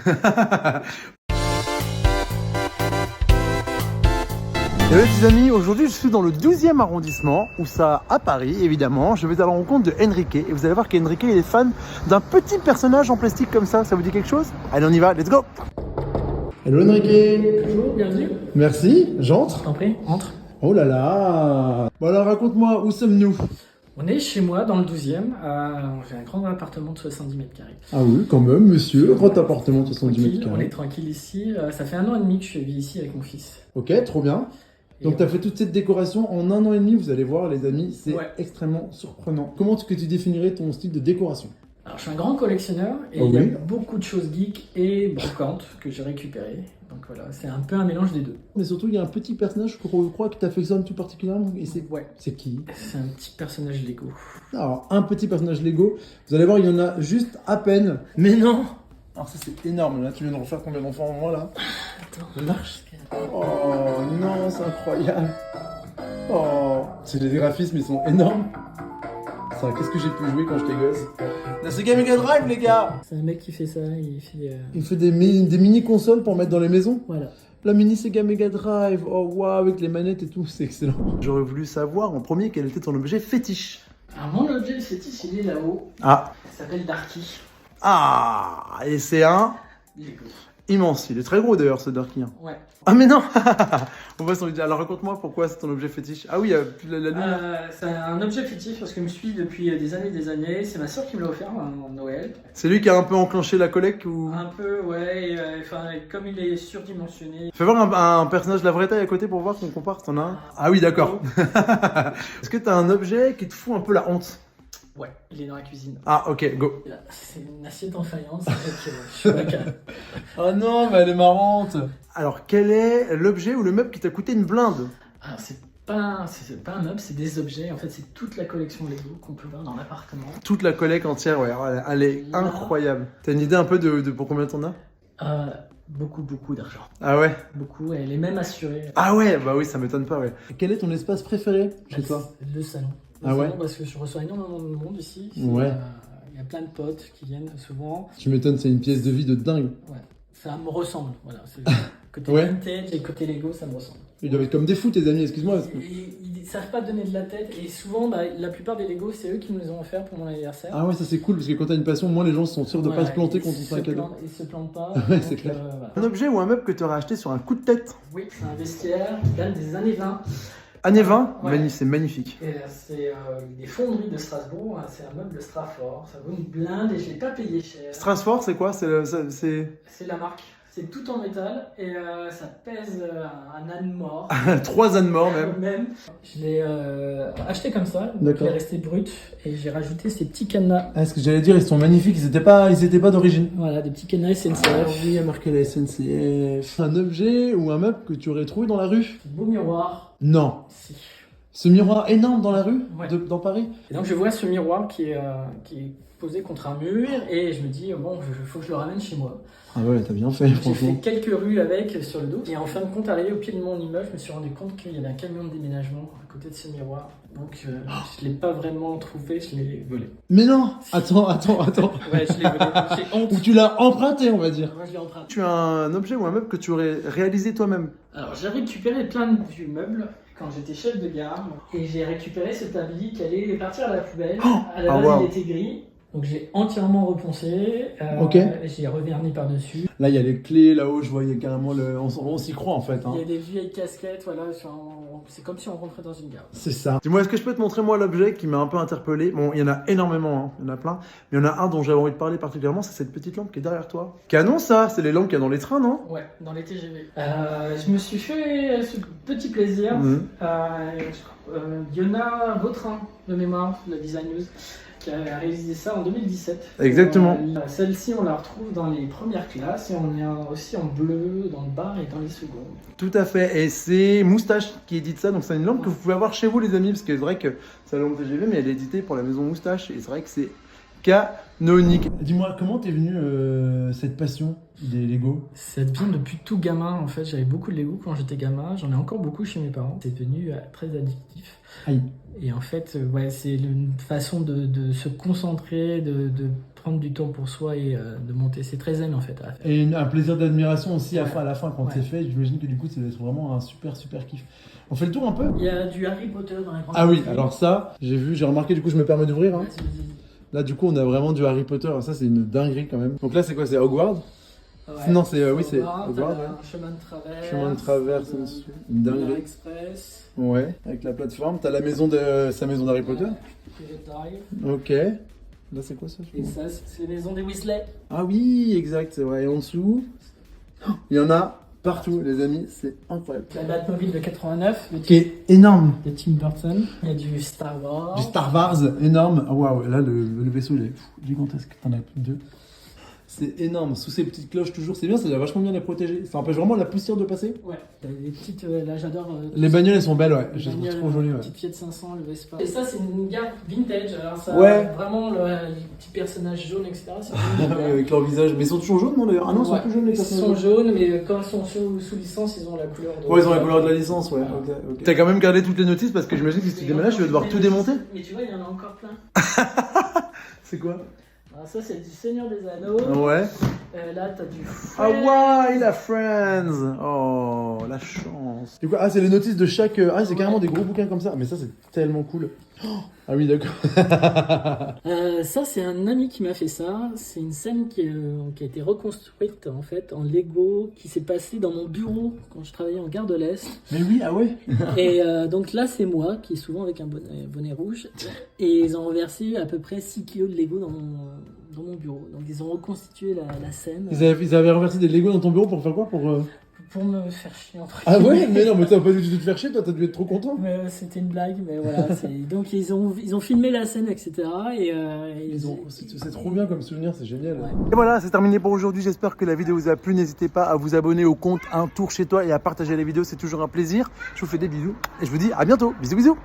Hello les amis, aujourd'hui je suis dans le 12e arrondissement, où ça à Paris évidemment. Je vais à la rencontre de Enrique et vous allez voir qu'Enrique il est fan d'un petit personnage en plastique comme ça vous dit quelque chose? Allez on y va, let's go! Hello Enrique! Bonjour, bienvenue. Merci, j'entre. T'en prie, entre. Oh là là! Bon alors raconte-moi, où sommes-nous? On est chez moi dans le 12e, j'ai un grand appartement de 70 mètres carrés. Ah oui, quand même, monsieur, grand appartement de 70 mètres On carrés. est tranquille ici, ça fait 1 an et demi que je vis ici avec mon fils. Ok, trop bien. Donc Et tu as fait toute cette décoration en 1 an et demi, vous allez voir les amis, c'est extrêmement surprenant. Comment est-ce que tu définirais ton style de décoration? Alors je suis un grand collectionneur et Oh il y a oui. beaucoup de choses geeks et brocantes que j'ai récupérées. Donc voilà, c'est un peu un mélange des deux. Mais surtout, il y a un petit personnage que je crois que t'affectionnes tout particulièrement. Et c'est C'est qui? C'est un petit personnage Lego. Alors, un petit personnage Lego. Vous allez voir, il y en a juste à peine. Mais non! Alors ça, c'est énorme. Là, tu viens de refaire combien d'enfants en moi, là? Attends. Ça marche? Oh non, c'est incroyable. Oh, c'est les graphismes, ils sont énormes. Ça, qu'est-ce que j'ai pu jouer quand j'étais gosse? La Sega Mega Drive, les gars! C'est un mec qui fait ça, Il fait des mini-consoles pour mettre dans les maisons. Voilà. La mini Sega Mega Drive, oh waouh, avec les manettes et tout, c'est excellent. J'aurais voulu savoir en premier quel était ton objet fétiche. Alors mon objet fétiche, il est là-haut. Ah. Il s'appelle Darky. Ah, et c'est un Lego. immense. Il est très gros d'ailleurs ce Darky. Ouais. Ah mais non. On va s'en dire. Alors raconte-moi pourquoi c'est ton objet fétiche. Ah oui, la lune. C'est un objet fictif parce qu'il me suit depuis des années. C'est ma soeur qui me l'a offert en Noël. C'est lui qui a un peu enclenché la collecte ou... Un peu, ouais. Comme il est surdimensionné. Fais voir un personnage de la vraie taille à côté pour voir qu'on compare. T'en as un? Ah oui, d'accord. Est-ce que t'as un objet qui te fout un peu la honte? Ouais, il est dans la cuisine. Ah ok, go. C'est une assiette en faïence avec Oh non, mais elle est marrante. Alors quel est l'objet ou le meuble qui t'a coûté une blinde? Alors c'est pas un meuble, c'est des objets. En fait, c'est toute la collection Lego qu'on peut voir dans l'appartement. Toute la collecte entière, ouais. Elle est incroyable. T'as une idée un peu de pour combien t'en as? Beaucoup d'argent. Ah ouais? Beaucoup, elle est même assurée. Ah ouais, bah oui, ça m'étonne pas, ouais. Quel est ton espace préféré chez toi? Le salon. Ah ouais? Parce que je reçois énormément de monde ici. Ouais. Il y a plein de potes qui viennent souvent. Tu m'étonnes, c'est une pièce de vie de dingue. Ouais. Ça me ressemble, voilà. Côté Ouais. vintage et côté Lego, ça me ressemble. Ils doivent être comme des fous, tes amis, excuse-moi. Ils savent pas donner de la tête et souvent, la plupart des Lego, c'est eux qui me les ont offerts pour mon anniversaire. Ah ouais, ça c'est cool, parce que quand t'as une passion, moins les gens sont sûrs de pas se planter quand on fait un cadeau. Ils se plantent pas. Ouais, c'est clair. Voilà. Un objet ou un meuble que tu aurais acheté sur un coup de tête? Oui, c'est un vestiaire qui date des années 20. Années 20? Ouais. C'est magnifique. Et c'est des fonderies de Strasbourg, hein, c'est un meuble Strafort, ça vaut une blinde et je l'ai pas payé cher. Strasbourg, c'est quoi? C'est C'est la marque, c'est tout en métal et ça pèse un âne mort. 3 ânes morts même. Je l'ai acheté comme ça, donc D'accord. il est resté brut et j'ai rajouté ces petits cadenas. Ah, ce que j'allais dire, ils sont magnifiques, ils étaient pas d'origine. Voilà, des petits cadenas SNCF. Ah oui, il y a marqué la SNCF. Un objet ou un meuble que tu aurais trouvé dans la rue? Beau miroir. Non. Si. Ce miroir énorme dans la rue? Ouais. Dans Paris? Et donc je vois ce miroir qui est posé contre un mur et je me dis bon, faut que je le ramène chez moi. Ah ouais, t'as bien fait, J'ai franchement. fait quelques rues avec sur le dos et en fin de compte, arrivé au pied de mon immeuble, je me suis rendu compte qu'il y avait un camion de déménagement à côté de ce miroir. Donc je l'ai pas vraiment trouvé, je l'ai volé. Mais non! Attends. Ouais, je l'ai volé. J'ai honte. Ou tu l'as emprunté, on va dire. Moi, je l'ai emprunté. Tu as un objet ou un meuble que tu aurais réalisé toi-même? Alors j'ai récupéré plein de vieux meubles quand j'étais chef de gare et j'ai récupéré ce tablier qui allait partir à la poubelle. À la base, il était gris. Donc j'ai entièrement reponcé, Ok. j'ai reverni par-dessus. Là, il y a les clés, là-haut, je voyais carrément on s'y croit en fait. Hein. Il y a des vieilles casquettes, voilà, c'est comme si on rentrait dans une gare. C'est ça. Dis-moi, est-ce que je peux te montrer moi l'objet qui m'a un peu interpellé? Bon, il y en a énormément, hein. Il y en a plein. Mais il y en a un dont j'avais envie de parler particulièrement, c'est cette petite lampe qui est derrière toi. Canon ça, c'est les lampes qu'il y a dans les trains, non? Ouais, dans les TGV. Je me suis fait ce petit plaisir. Yona Vautrin, de mémoire, la designeuse, qui a réalisé ça en 2017. Exactement. Celle-ci, on la retrouve dans les premières classes et on est aussi en bleu dans le bar et dans les secondes. Tout à fait. Et c'est Moustache qui édite ça. Donc c'est une lampe que vous pouvez avoir chez vous, les amis, parce que c'est vrai que c'est la lampe TGV, mais elle est éditée pour la maison Moustache. Et c'est vrai que c'est canonique. Dis-moi, comment t'es venu cette passion des Lego? Ça vient depuis tout gamin en fait. J'avais beaucoup de Lego quand j'étais gamin. J'en ai encore beaucoup chez mes parents. C'est devenu très addictif. Aïe. Et en fait, ouais, c'est une façon de se concentrer, de prendre du temps pour soi et de monter. C'est très zen en fait. Et un plaisir d'admiration aussi Ouais. à la fin quand c'est fait. J'imagine que du coup, ça doit être vraiment un super kiff. On fait le tour un peu? Il y a du Harry Potter dans les grandes Ah oui, vitrines. alors ça, j'ai remarqué, du coup, je me permets d'ouvrir. Hein. Vas-y, vas-y. Là, du coup, on a vraiment du Harry Potter. Ça, c'est une dinguerie quand même. Donc là, c'est quoi? C'est Hogwarts? Ouais. Non, c'est oui, c'est Hogwarts, Hogwarts. t'as Ouais. un chemin de traverse. Chemin de traverse, une dinguerie. Express. Ouais, avec la plateforme. T'as la maison de sa maison d'Harry Potter. Private Drive. Ok. Là, c'est quoi ça? Et ça, c'est les maisons des Weasley. Ah oui, exact. C'est vrai. Et en dessous, il y en a partout, les amis. C'est incroyable. La Batmobile de 89 Qui est énorme. de Tim Burton. Il y a du Star Wars. Du Star Wars énorme. Oh, waouh, là, le vaisseau, il est gigantesque. T'en as deux. C'est énorme, sous ces petites cloches toujours, c'est bien, ça doit vachement bien les protéger. Ça empêche vraiment la poussière de passer. Ouais, t'as des petites. Là, j'adore. Les bagnoles, elles sont belles, ouais. les Je les trouve bagnoles, trop jolies, ouais. Petite Fiat 500, le Vespa. Et ça, c'est une gare vintage. Alors, ça, Ouais. vraiment, les petits personnages jaunes, etc. C'est Avec leur visage. Mais ils sont toujours jaunes, non d'ailleurs? Ah non, ils sont Ouais. plus jaunes les Ils personnages. sont jaunes, mais quand ils sont sous licence, ils ont la couleur de. Ouais, ils ont la couleur de la licence, ouais. Ouais. Ok. T'as quand même gardé toutes les notices parce que j'imagine que si tu déménages, tu vas devoir tout démonter. Mais tu vois, il y en a encore plein. C'est quoi? Alors, ça, c'est du Seigneur des Anneaux. Ouais. Là, t'as du. Ah ouais, il a Friends. Oh, la chance. C'est quoi? Ah, c'est les notices de chaque. Ah, c'est carrément des gros bouquins comme ça. Mais ça, c'est tellement cool. Oh, ah oui, d'accord. Ça, c'est un ami qui m'a fait ça. C'est une scène qui a été reconstruite en fait en Lego, qui s'est passée dans mon bureau quand je travaillais en Gare de l'Est. Mais oui, ah ouais. Et donc là, c'est moi qui est souvent avec un bonnet rouge. Et ils ont renversé à peu près 6 kilos de Lego dans mon bureau. Donc ils ont reconstitué la scène Ils avaient renversé des Lego dans ton bureau pour faire quoi? pour me faire chier entre Ah ouais? guillemets. Mais non, mais t'as pas dû te faire chier, toi, t'as dû être trop content. Mais, c'était une blague, mais voilà. Donc ils ont filmé la scène, etc. Et C'est trop bien comme souvenir, c'est génial. Ouais. Et voilà, c'est terminé pour aujourd'hui. J'espère que la vidéo vous a plu. N'hésitez pas à vous abonner au compte Un Tour Chez Toi et à partager les vidéos. C'est toujours un plaisir. Je vous fais des bisous et je vous dis à bientôt. Bisous, bisous.